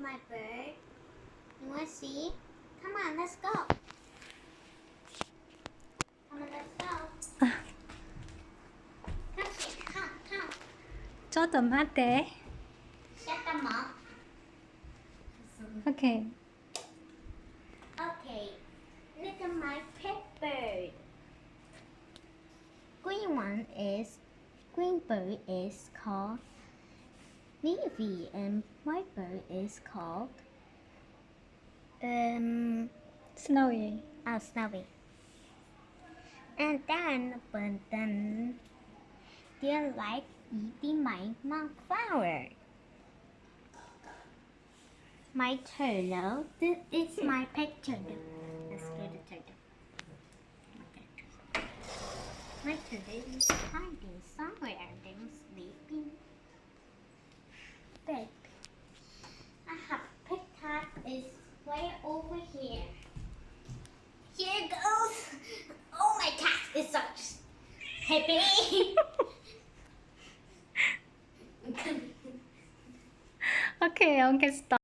my bird. You want to see? Come on, let's go. Come on, let's go. Come here, come. Cho tầm hát té. Shut them up. Okay. Okay, look at my pet bird. Green bird is called Navy and white bird is called Snowy. Snowy. And then they like eating my flower. My turtle. This is my pet turtle. Let's go to turtle. My turtle is hiding somewhere. They were sleeping. But I have pet cat is way over here. Here it goes. Oh, my cat is so happy. Okay, stop.